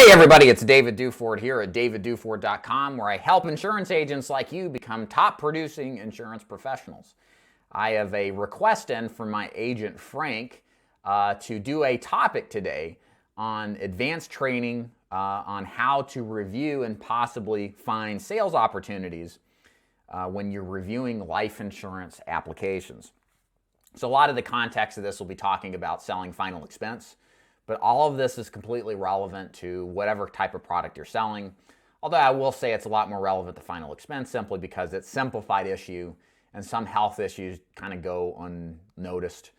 Hey everybody, it's David Duford here at davidduford.com, where I help insurance agents like you become top producing insurance professionals. I have a request in from my agent Frank to do a topic today on advanced training on how to review and possibly find sales opportunities when you're reviewing life insurance applications. So a lot of the context of this will be talking about selling final expense. But all of this is completely relevant to whatever type of product you're selling. Although I will say it's a lot more relevant to final expense simply because it's a simplified issue and some health issues kind of go unnoticed.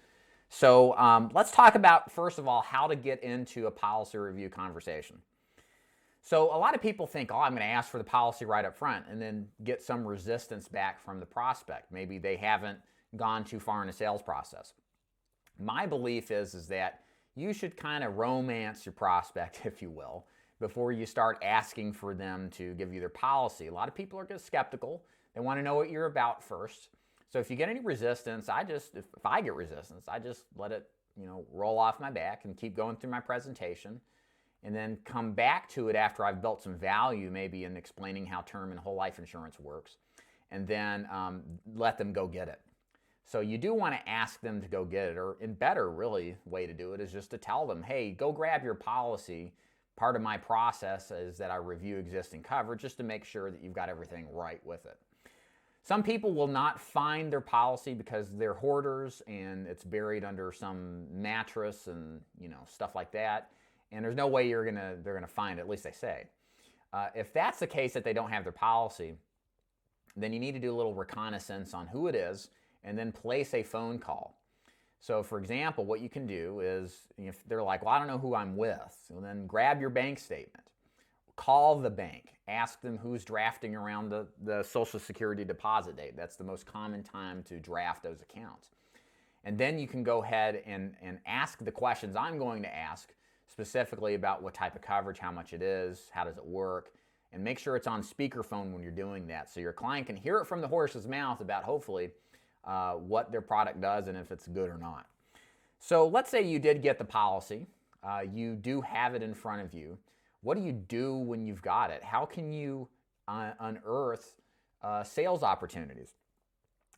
So let's talk about, first of all, how to get into a policy review conversation. So a lot of people think, I'm going to ask for the policy right up front and then get some resistance back from the prospect. Maybe they haven't gone too far in the sales process. My belief is that you should kind of romance your prospect, if you will, before you start asking for them to give you their policy. A lot of people are just skeptical. They want to know what you're about first. So if you get any resistance, if I get resistance, I just let it, roll off my back and keep going through my presentation and then come back to it after I've built some value, maybe in explaining how term and whole life insurance works, and then let them go get it. So you do want to ask them to go get it, or in better really way to do it is just to tell them, hey, go grab your policy. Part of my process is that I review existing coverage just to make sure that you've got everything right with it. Some people will not find their policy because they're hoarders and it's buried under some mattress and stuff like that. And there's no way they're gonna find it, at least they say. If that's the case that they don't have their policy, then you need to do a little reconnaissance on who it is and then place a phone call. So for example, what you can do is, if they're like, well, I don't know who I'm with, well, then grab your bank statement. Call the bank. Ask them who's drafting around the Social Security deposit date. That's the most common time to draft those accounts. And then you can go ahead and ask the questions I'm going to ask, specifically about what type of coverage, how much it is, how does it work, and make sure it's on speakerphone when you're doing that so your client can hear it from the horse's mouth about, hopefully, what their product does and if it's good or not. So let's say you did get the policy. You do have it in front of you. What do you do when you've got it? How can you unearth sales opportunities?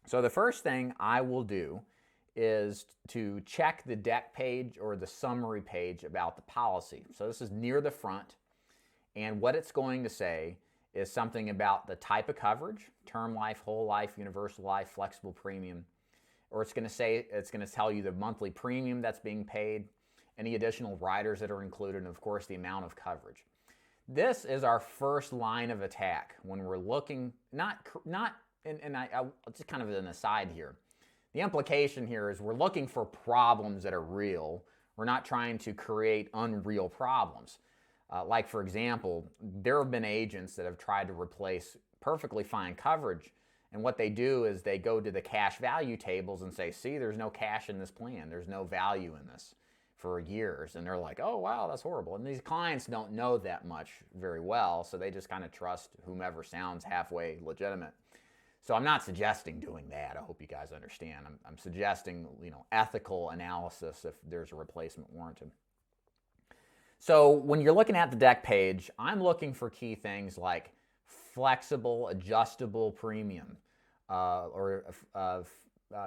So the first thing I will do is to check the deck page or the summary page about the policy. So this is near the front, and what it's going to say is something about the type of coverage, term life, whole life, universal life, flexible premium, or it's going to tell you the monthly premium that's being paid, any additional riders that are included, and of course the amount of coverage. This is our first line of attack when we're looking, I'll just kind of an aside here. The implication here is we're looking for problems that are real. We're not trying to create unreal problems. Like, for example, there have been agents that have tried to replace perfectly fine coverage, and what they do is they go to the cash value tables and say, see, there's no cash in this plan. There's no value in this for years. And they're like, oh, wow, that's horrible. And these clients don't know that much very well, so they just kind of trust whomever sounds halfway legitimate. So I'm not suggesting doing that. I hope you guys understand. I'm suggesting, ethical analysis if there's a replacement warranted. So when you're looking at the deck page, I'm looking for key things like flexible, adjustable premium, or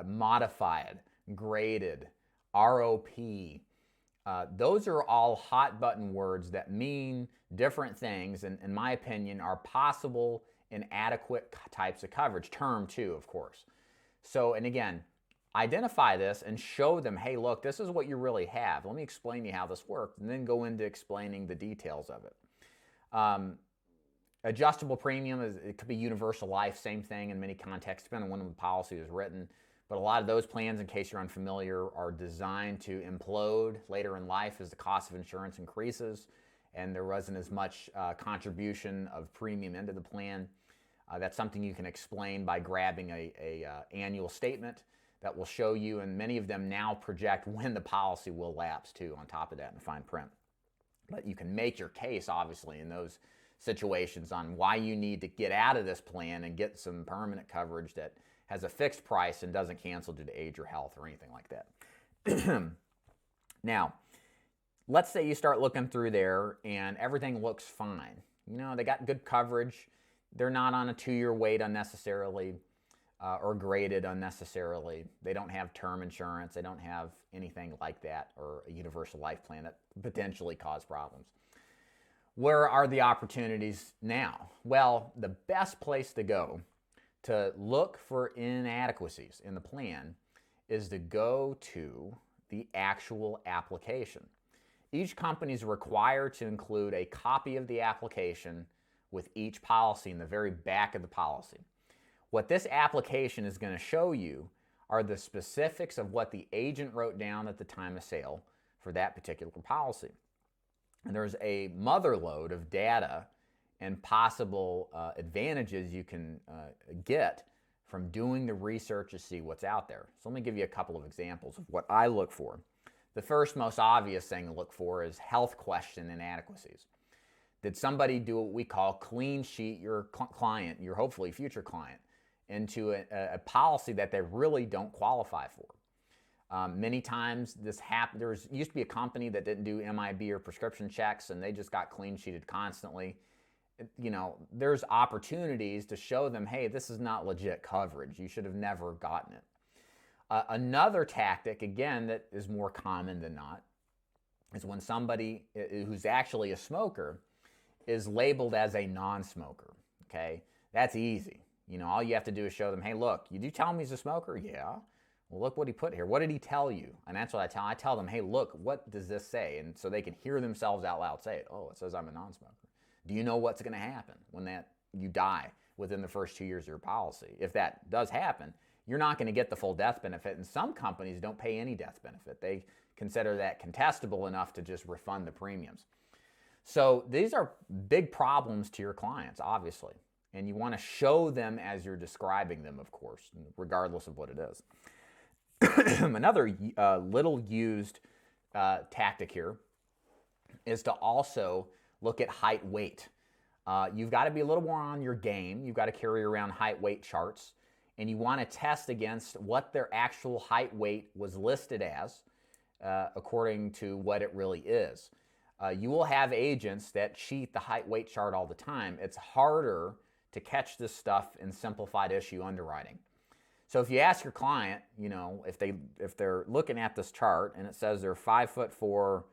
modified, graded, ROP. Those are all hot button words that mean different things, and in my opinion, are possible inadequate types of coverage. Term too, of course. So, and again, identify this and show them, hey, look, this is what you really have. Let me explain to you how this works, and then go into explaining the details of it. Adjustable premium, it could be universal life, same thing in many contexts, depending on when the policy is written. But a lot of those plans, in case you're unfamiliar, are designed to implode later in life as the cost of insurance increases and there wasn't as much contribution of premium into the plan. That's something you can explain by grabbing a annual statement that will show you, and many of them now project when the policy will lapse too, on top of that in the fine print. But you can make your case, obviously, in those situations on why you need to get out of this plan and get some permanent coverage that has a fixed price and doesn't cancel due to age or health or anything like that. Now, let's say you start looking through there and everything looks fine. You know, they got good coverage. They're not on a 2-year wait unnecessarily or graded unnecessarily. They don't have term insurance. They don't have anything like that, or a universal life plan that potentially cause problems. Where are the opportunities now? Well, the best place to go to look for inadequacies in the plan is to go to the actual application. Each company is required to include a copy of the application with each policy in the very back of the policy. What this application is going to show you are the specifics of what the agent wrote down at the time of sale for that particular policy. And there's a mother lode of data and possible advantages you can get from doing the research to see what's out there. So let me give you a couple of examples of what I look for. The first most obvious thing to look for is health question inadequacies. Did somebody do what we call clean sheet your client, your hopefully future client, into a policy that they really don't qualify for? Many times this happened. There used to be a company that didn't do MIB or prescription checks, and they just got clean sheeted constantly. You know, there's opportunities to show them, hey, this is not legit coverage. You should have never gotten it. Another tactic, again, that is more common than not, is when somebody who's actually a smoker is labeled as a non-smoker. Okay, that's easy. You know, all you have to do is show them, hey, look, you do tell him he's a smoker? Yeah. Well, look what he put here. What did he tell you? And that's what I tell. I tell them, hey, look, what does this say? And so they can hear themselves out loud say it. Oh, it says I'm a non-smoker. Do you know what's going to happen when you die within the first 2 years of your policy? If that does happen, you're not going to get the full death benefit. And some companies don't pay any death benefit. They consider that contestable enough to just refund the premiums. So these are big problems to your clients, obviously. And you want to show them as you're describing them, of course, regardless of what it is. Another little used tactic here is to also look at height weight. You've got to be a little more on your game. You've got to carry around height weight charts, and you want to test against what their actual height weight was listed as according to what it really is. You will have agents that cheat the height weight chart all the time. It's harder to catch this stuff in simplified issue underwriting. So if you ask your client, you know, if they're looking at this chart and it says they're 5'4",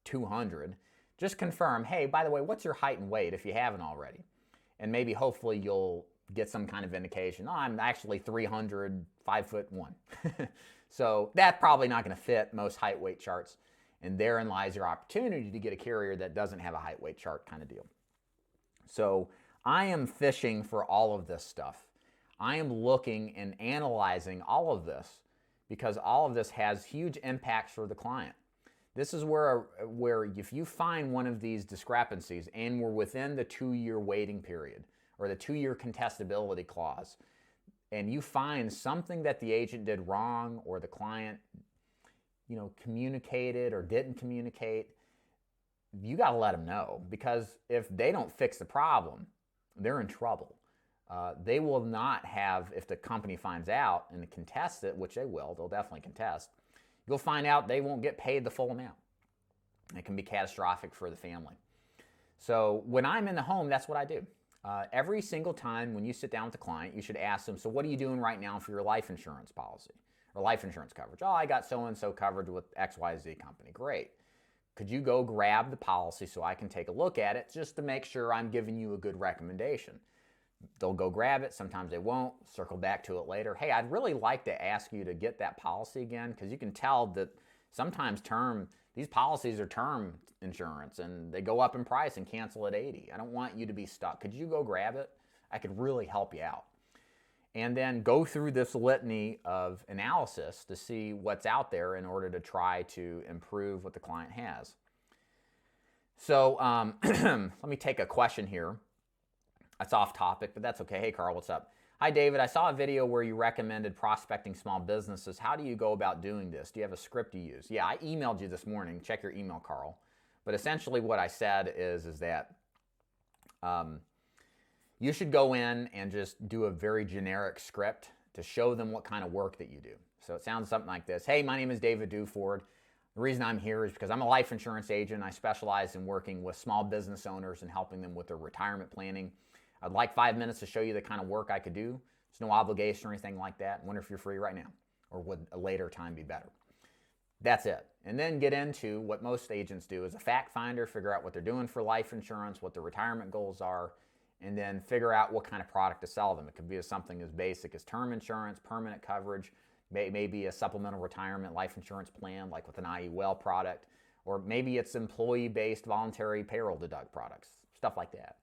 200, just confirm, hey, by the way, what's your height and weight if you haven't already? And maybe hopefully you'll get some kind of indication. Oh, I'm actually 300, 5'1". So that's probably not going to fit most height weight charts. And therein lies your opportunity to get a carrier that doesn't have a height weight chart kind of deal. So I am fishing for all of this stuff. I am looking and analyzing all of this because all of this has huge impacts for the client. This is where if you find one of these discrepancies and we're within the 2-year waiting period or the 2-year contestability clause, and you find something that the agent did wrong or the client, you know, communicated or didn't communicate, you got to let them know, because if they don't fix the problem, they're in trouble. They will not have, if the company finds out and contests it, which they will, they'll definitely contest, you'll find out they won't get paid the full amount. It can be catastrophic for the family. So when I'm in the home, that's what I do. Every single time when you sit down with the client, you should ask them, so what are you doing right now for your life insurance policy or life insurance coverage? Oh, I got so-and-so covered with XYZ company. Great. Could you go grab the policy so I can take a look at it just to make sure I'm giving you a good recommendation? They'll go grab it. Sometimes they won't. Circle back to it later. Hey, I'd really like to ask you to get that policy again, because you can tell that sometimes these policies are term insurance and they go up in price and cancel at 80. I don't want you to be stuck. Could you go grab it? I could really help you out. And then go through this litany of analysis to see what's out there in order to try to improve what the client has. So let me take a question here. That's off topic, but that's okay. Hey, Carl, what's up? Hi, David. I saw a video where you recommended prospecting small businesses. How do you go about doing this? Do you have a script you use? Yeah, I emailed you this morning. Check your email, Carl. But essentially what I said is that you should go in and just do a very generic script to show them what kind of work that you do. So it sounds something like this. Hey, my name is David Duford. The reason I'm here is because I'm a life insurance agent. I specialize in working with small business owners and helping them with their retirement planning. I'd like 5 minutes to show you the kind of work I could do. It's no obligation or anything like that. I wonder if you're free right now, or would a later time be better? That's it. And then get into what most agents do as a fact finder, figure out what they're doing for life insurance, what their retirement goals are, and then figure out what kind of product to sell them. It could be something as basic as term insurance, permanent coverage, maybe a supplemental retirement life insurance plan like with an IUL product, or maybe it's employee-based voluntary payroll deduct products, stuff like that.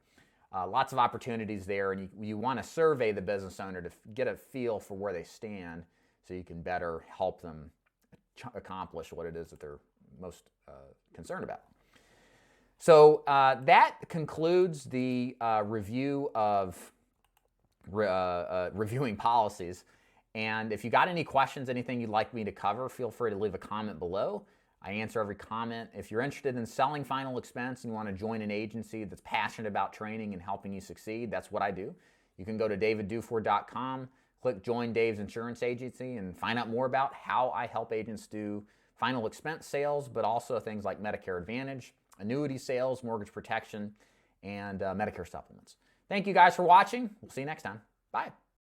Lots of opportunities there, and you want to survey the business owner to get a feel for where they stand so you can better help them accomplish what it is that they're most concerned about. So that concludes the review of reviewing policies. And if you got any questions, anything you'd like me to cover, feel free to leave a comment below. I answer every comment. If you're interested in selling final expense and you want to join an agency that's passionate about training and helping you succeed, that's what I do. You can go to daviddufour.com, click Join Dave's Insurance Agency, and find out more about how I help agents do final expense sales, but also things like Medicare Advantage, annuity sales, mortgage protection, and Medicare supplements. Thank you guys for watching. We'll see you next time. Bye.